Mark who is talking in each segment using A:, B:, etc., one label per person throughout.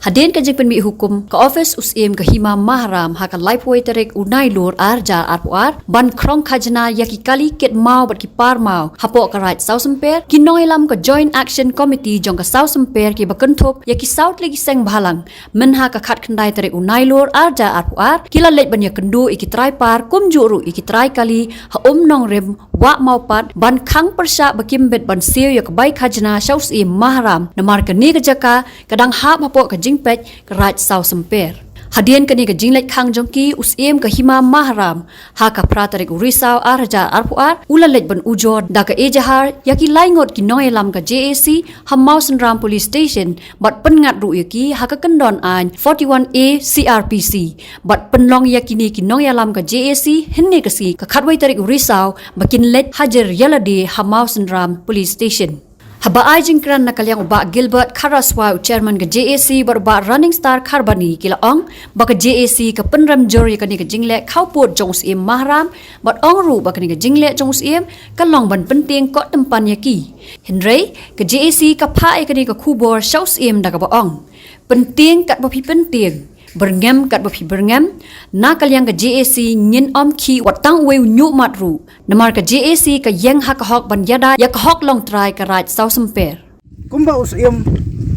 A: Hadin kajing penmi hukum ke office usim ke hima mahram hakan laipoi terek unai lur arja arpuar ban krong khajna yaki kali ket mau bat ki par mau hapo ka right south semper ki noilam ke joint action committee jong ka south semper ki bakenthop yaki south legi seng bhalang menha ka khat khandai terek unai lur arja arpuar kila lek ban ya kendu iki trai par kum juru iki trai kali ha nong rem wa mau pat ban khang persha bakim bet ban siu ya ka bai khajna south im mahram namar ke ni ka jaka kadang hap hapo ka pet ke raj sau semper. Hadian kini ke jinglek khang jongki usim ke hima mahram ha ka pratarik urisau arja arpuar ulalek ban ujor da ka ejahar yaki laingot ki noelam ka JAC hamau senram police station bat pengat ru yaki ha ka kendon an 41A CRPC bat penlong yakini ki noelam ka JAC henne ka si ka khatwai tarik urisau bakin let hajar yalade hamau senram police station. Haba ai jingkran nakalyang uba Gilbert Karaswa chairman ke JAC berba running star Kharbani kila ong baka JAC ke penram jori kani ke jingle khaupot jongs im mahram bat ong ru baka ni ke jingle jongs im kalong ban penting ko tempan yaki Henry ke JAC ka pha kani ke khubor shaus im daga ba ong penting kat bapi penting berngam kat bapi berngam na kalyang ke JAC ngin om ki watang we nyu matru namar ke JAC ke yang hak hok ban yada yak hok long try ke raj sau semper
B: kumba usim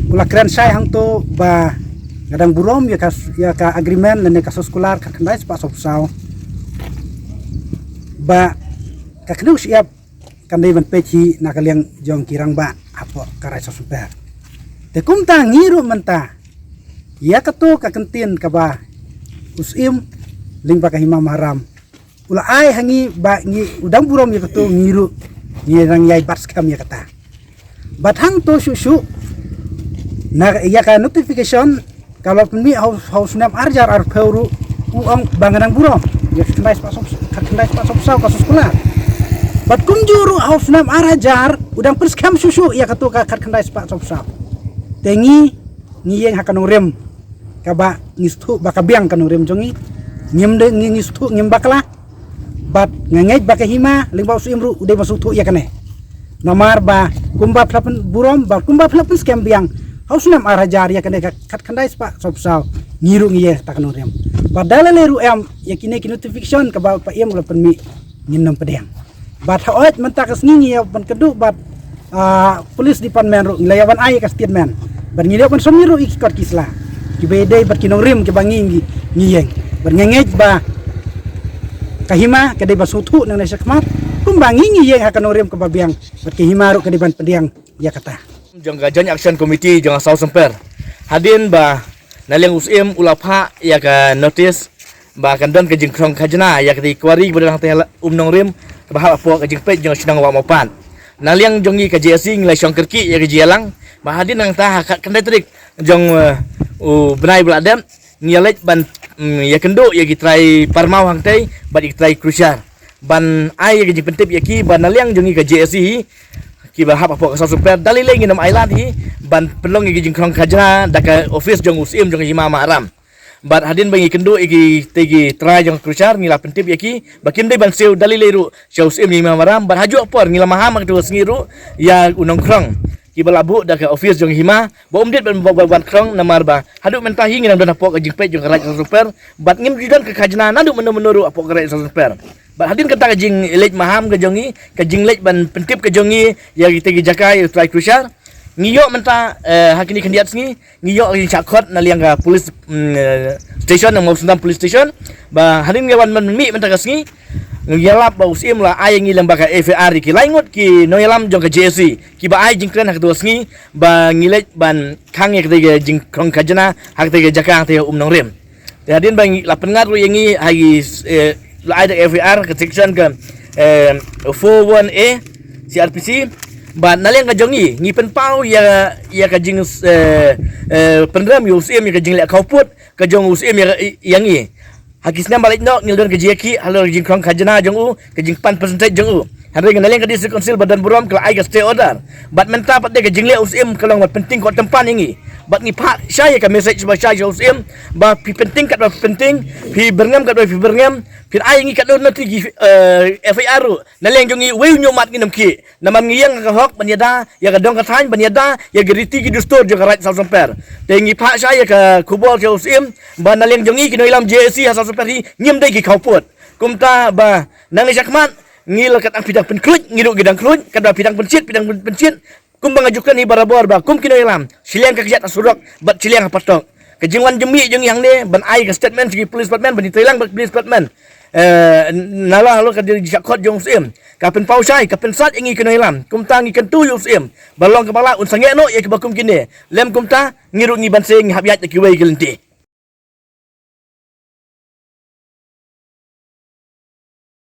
B: ula kran sai hang to ba gadang burom ya ka agreement nene kasus kular ka kandai spa sopsau ba ka knu siap kandai ban pechi na kalyang jong kirang ba apo ka raj sau semper te kum ta ngiru menta ya kato ka kentin ka ba usim ling ba ka hima mahram ula ai hangi ba ngi udang burom ya kato ngiru ni rang yai bats kam ya kata bathang to susu na ya ka notification kalau penmi haus nam arjar ar peuru uang banganang burom ya kendai pasop sau kasus kula bat kunjuru haus nam arjar udang perskam susu ya kato ka kendai pasop sau tengi ngiyeng hakanong rem kaba ngistu baka biang kanu rem jongi ngimde ngistu ngimbakla bat ngengej baka hima lingba usimru ude masutu ya kane namar ba kumba phlapen burom ba kumba phlapen scam biang hausnam arajar ya kane kat khandai spa sopsau ngiru ngiye takanu rem padahal leru em ya kine notification kaba pa em lapen mi nginam pedang bat haot mentakas ngingi ya ban kedu bat police department ru nglayawan ai ka statement ban ngilio ban somiru ikot kisla kibede bat kinong rim ke bangingi ngiyeng berngengej ba kahima kedai basutu nang nasa kmat kum bangingi yeng hakanong rim ke babiang bat kahima ru kedai ban pediang ya kata
C: jong gajan action committee jong sau semper hadin ba naleng usim ulapha ya ka notice ba kandon ke jingkrong khajna ya ka kwari bodang te nong rim ke bahal apo ke jingpet jong sinang wa mopan naleng jongi ke JAC nglai songkerki ya ke jialang ba hadin nang ta kandai trik jong benai beladam ngialet ban ya kendo ya kitrai parmau hang tei ban kitrai crucial ban ai ya pentip ya ki ban naliang jongi ka JSC ki ba hap apa ka super dalile nginam island hi ban pelong ya jingkrong khajna daka office jong usim jong hima mahram ban hadin bangi kendo iki tegi trai jong crucial ngila pentip ya ki bakim dei ban seu dalile ru syau usim hima mahram ban haju apor ngila maham ka tu ngiru ya unong krong kibalabu daka office jong hima ba umdet ban krong namar ba haduk mentahi nginam dana pok jingpet jong raj super bat ngim judan ke khajna nadu menuru apok raj super bat hadin kata jing lej maham ke jongi ke jing lej ban pentip ke jongi ya tegi jakai try crucial ngiyo menta hakini kandiat sngi ngiyo chakot naliang ka police station nang mau sendam police station ba hadin ngawan mi menta ka sngi ngiyalap ba usim la ay ngilang baka FAR ki laingot ki noyalam jong ka JSC ki ba ay jingkran hak dos ngi ba ngilej ban khang ek de jing krong kajana hak de jakang te nong rem hadin ba lapen ngat ru yangi hagi la ay de FAR ka section ka 41A CRPC ba naleng ka jongi ngi pen pau ya ka jing penram yu usim ya ka jing le kauput ka jong usim ya yangi hakisnya balik no ngildon ke JK halo jing krong khajana jong u ke jing pan percentage jong u hari ngaleng ke district council badan burom ke ai ke stay order bat menta pat de ke jing le usim kalong bat penting ko tempan ingi bat ni pak saya ka message ba saya usim ba pi penting kat ba penting pi berngam kat ba pi berngam pi ai ngi kat do nanti gi FIR na leng jongi weu nyomat ngi nam ki naman ngi yang ka hok banyada ya ka dong ka than banyada ya geriti gi dustur jo ka right South Samper te ngi pak saya ka kubol saya usim ba na leng jongi ki noilam JSC South Samper hi nyem dai gi khauput kumta ba nang ni jakmat ngil kat ang pidang penklut ngiduk gedang klut kat ba pidang pencit kum mengajukan ibarabor ba kum kino ilam siliang ka kejat asurok bat siliang patok kejingwan jemi jeng yang ne ban ai ka statement segi police department ban ditelang ban police department nala halo ka diri jakot jong sim kapen pausai kapen sat ingi kino ilam kum tangi kan tu yu sim balong kepala un sange no ye ke bakum kini lem kum ta ngiru ngi ban sing habiat ki wei gelenti